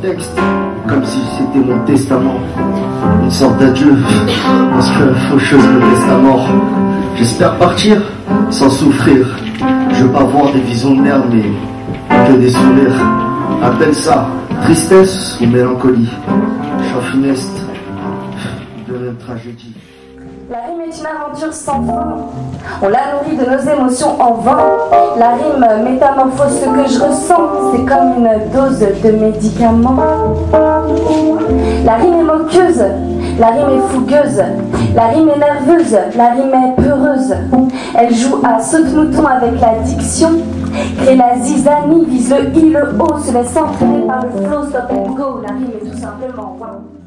texte comme si c'était mon testament, une sorte d'adieu, parce que faucheuse me laisse à mort. J'espère partir sans souffrir. Je veux pas voir des visions de merde, mais que des sourires. Appelle ça tristesse ou mélancolie. Chant funeste de même tragédie. La rime est une aventure sans fin. On la nourrit de nos émotions en vain. La rime métamorphose ce que je ressens. C'est comme une dose de médicaments. La rime est moqueuse. La rime est fougueuse. La rime est nerveuse. La rime est peureuse. Elle joue à saute-mouton avec la diction. Crée la zizanie, vise le i, le o, se laisse entraîner par le flow, stop and go. La rime est tout simplement wow.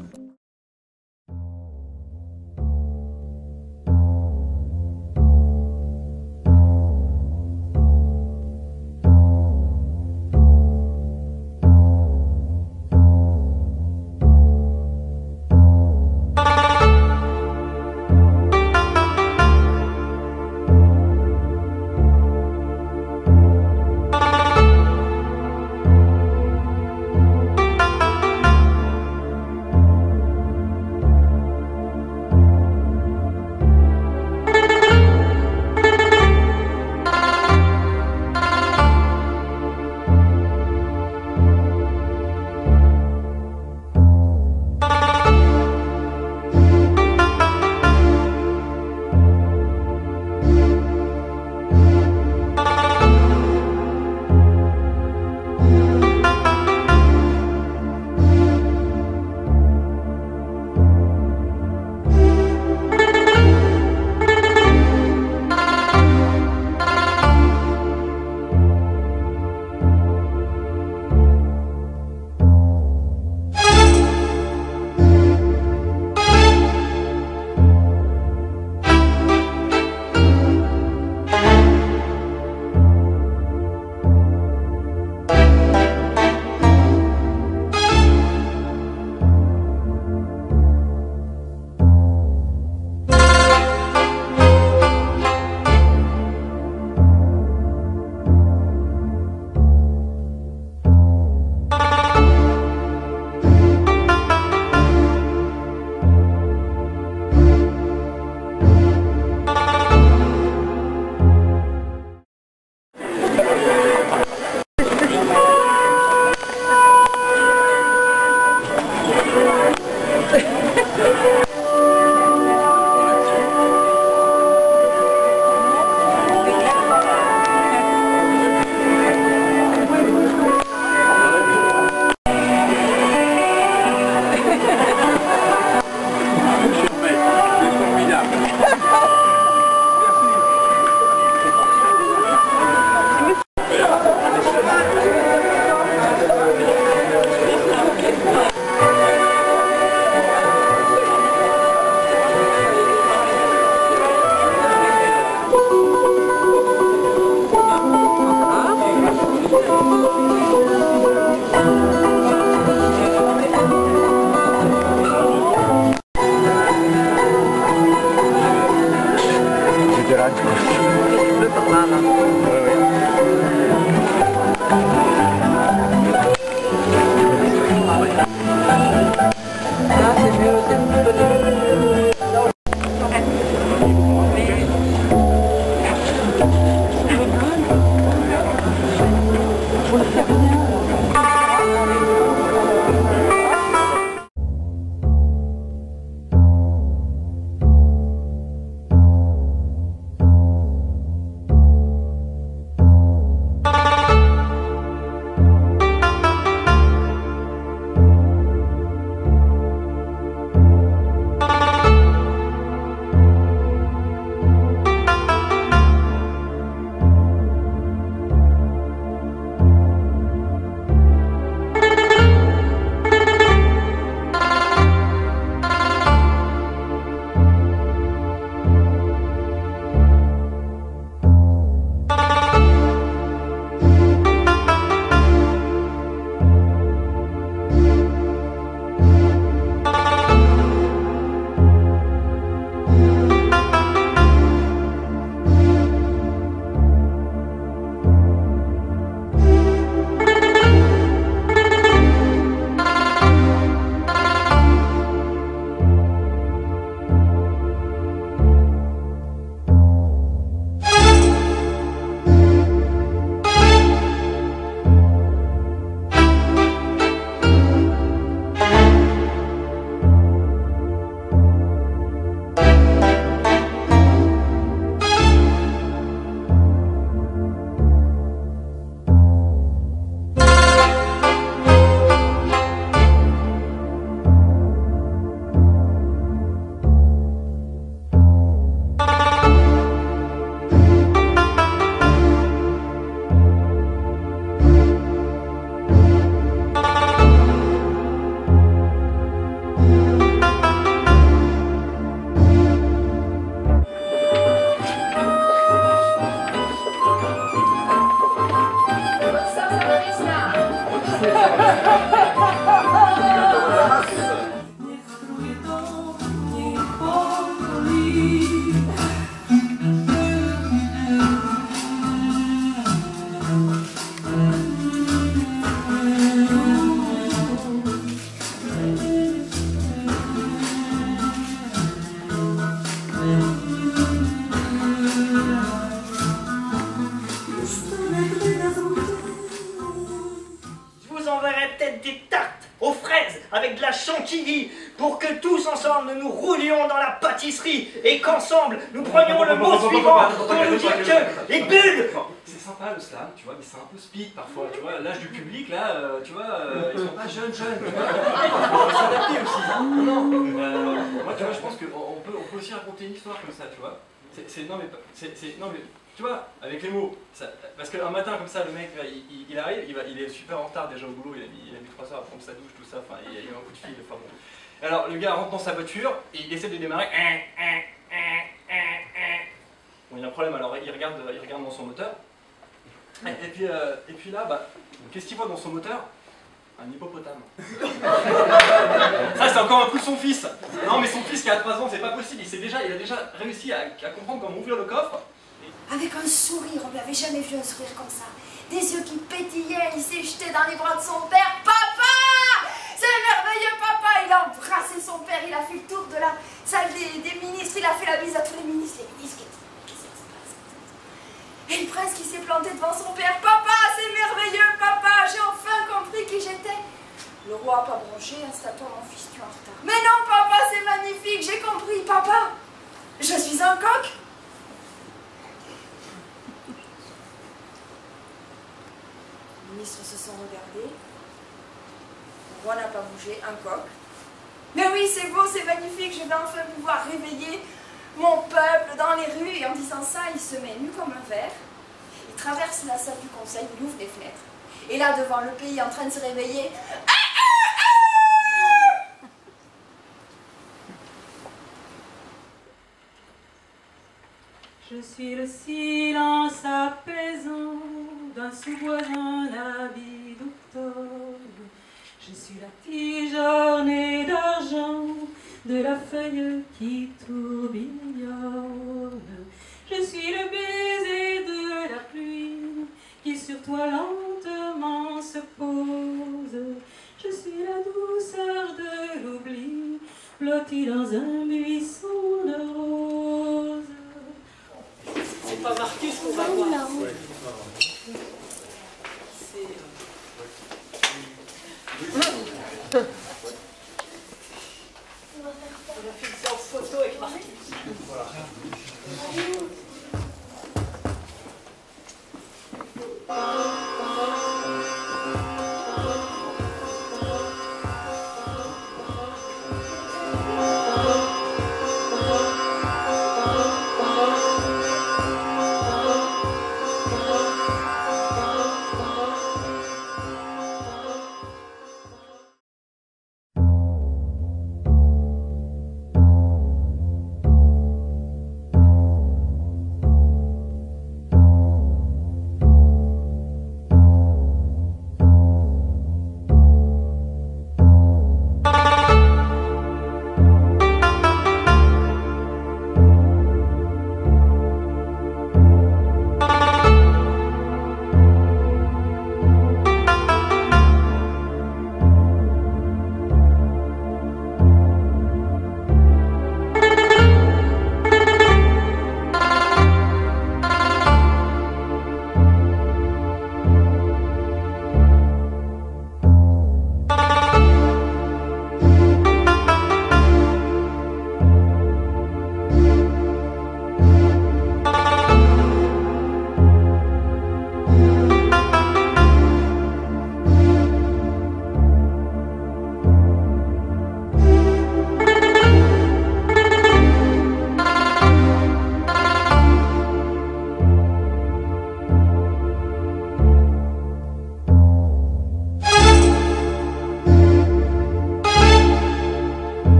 peut-être des tartes aux fraises avec de la chantilly pour que tous ensemble nous roulions dans la pâtisserie et qu'ensemble nous prenions le mot suivant pour nous dire que les bulles... C'est sympa le slam, tu vois, mais c'est un peu speed parfois, tu vois, l'âge du public là, tu vois, ils sont pas jeunes, tu vois, il faut s'adapter aussi. Non, moi tu vois, je pense qu'on peut aussi raconter une histoire comme ça, tu vois. Non mais, tu vois, avec les mots, ça, parce qu'un matin comme ça, le mec, il arrive, il est super en retard déjà au boulot, il a mis 3 heures à prendre sa douche, tout ça, enfin, il y a eu un coup de fil, enfin bon. Alors le gars rentre dans sa voiture, et il essaie de démarrer, bon, il y a un problème, alors il regarde dans son moteur, et puis là, bah, qu'est-ce qu'il voit dans son moteur? Un hippopotame. Ça, c'est encore un coup de son fils. Non, mais son fils qui a 3 ans, c'est pas possible. Il a déjà réussi à comprendre comment ouvrir le coffre. Avec un sourire, on n'avait jamais vu un sourire comme ça. Des yeux qui pétillaient, il s'est jeté dans les bras de son père. Papa! C'est merveilleux, papa! Il a embrassé son père, il a fait le tour de la salle des ministres, il a fait la bise à tous les ministres. Les ministres qui étaient... Qu'est-ce qui se passe? Et le prince qui s'est planté devant son père. Papa, c'est merveilleux, papa! J'ai enfin compris qui j'étais. Le roi n'a pas bronché, installe-toi mon fils, tu es en retard. Mais non, papa, c'est magnifique, j'ai compris, papa! Je suis un coq! Les ministres se sont regardés. Le roi n'a pas bougé, un coq. Mais oui, c'est beau, c'est magnifique, je vais enfin pouvoir réveiller mon peuple dans les rues. Et en disant ça, il se met nu comme un verre. Il traverse la salle du conseil, il ouvre les fenêtres. Et là, devant le pays en train de se réveiller... Je suis le silence apaisant d'un sous-voisin habit d'octobre. Je suis la tige ornée d'argent de la feuille qui tourbillonne. Je suis le baiser de la pluie qui sur toi lentement se pose. Je suis la douceur de l'oubli blottie dans un buisson de roses. C'est pas Marcus qu'on va voir. On a fait une séance photo avec Marcus.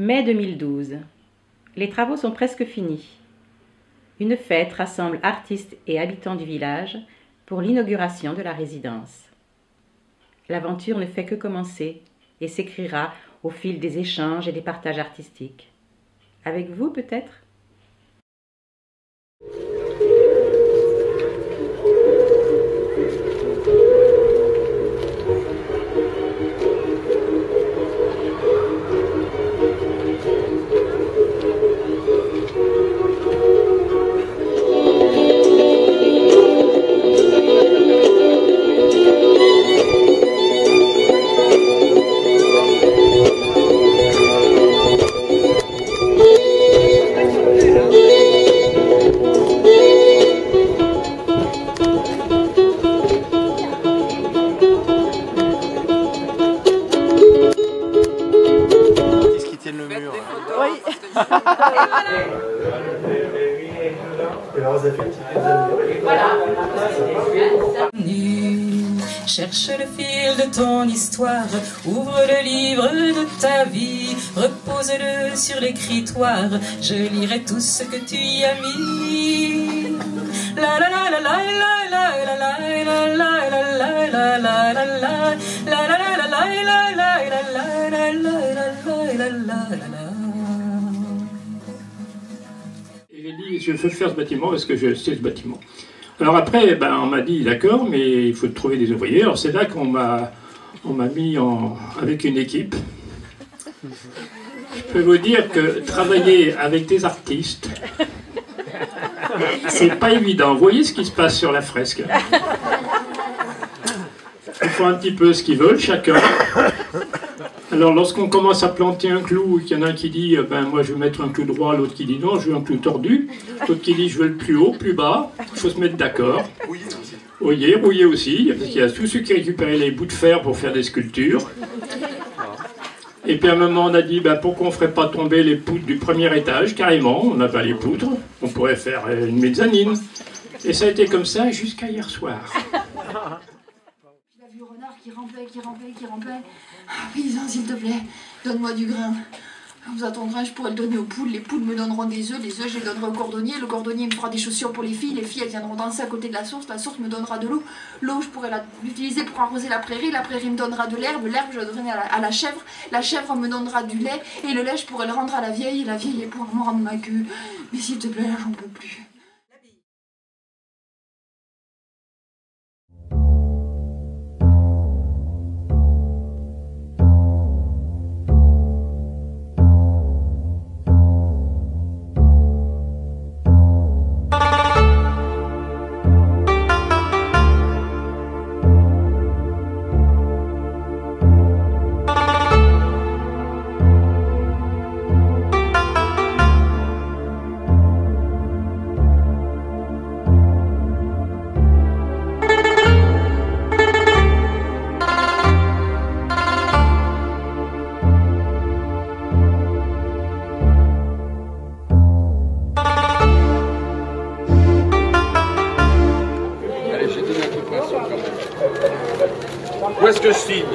Mai 2012. Les travaux sont presque finis. Une fête rassemble artistes et habitants du village pour l'inauguration de la résidence. L'aventure ne fait que commencer et s'écrira au fil des échanges et des partages artistiques. Avec vous peut-être ? Cherche le fil de ton histoire, ouvre le livre de ta vie, repose-le sur l'écritoire, je lirai tout ce que tu y as mis. La la la la la la la la la la la la la la la la la Et j'ai dit, je veux faire ce bâtiment parce que je sais ce bâtiment. Alors après, ben, on m'a dit, d'accord, mais il faut trouver des ouvriers. Alors c'est là qu'on m'a mis avec une équipe. Je peux vous dire que travailler avec des artistes, c'est pas évident. Vous voyez ce qui se passe sur la fresque. Ils font un petit peu ce qu'ils veulent, chacun. Alors lorsqu'on commence à planter un clou, qu'il y en a un qui dit ben moi je vais mettre un clou droit, l'autre qui dit non je veux un clou tordu, l'autre qui dit je veux le plus haut, plus bas, il faut se mettre d'accord. Rouiller aussi, parce qu'il y a tous ceux qui récupéraient les bouts de fer pour faire des sculptures. Et puis à un moment on a dit ben, pourquoi on ne ferait pas tomber les poutres du premier étage, carrément, on n'a pas les poutres, on pourrait faire une mezzanine. Et ça a été comme ça jusqu'à hier soir. J'ai vu le renard qui rampait. Ah, paysan, s'il te plaît, donne-moi du grain. Vous attendrez, je pourrai le donner aux poules. Les poules me donneront des œufs, les œufs, je les donnerai au cordonnier. Le cordonnier me fera des chaussures pour les filles elles viendront danser à côté de la source me donnera de l'eau. L'eau, je pourrai l'utiliser pour arroser la prairie me donnera de l'herbe je la donnerai à la chèvre me donnera du lait, et le lait, je pourrai le rendre à la vieille, et la vieille, elle pourra me rendre ma queue. Mais s'il te plaît, là, j'en peux plus. Où est-ce que je signe ?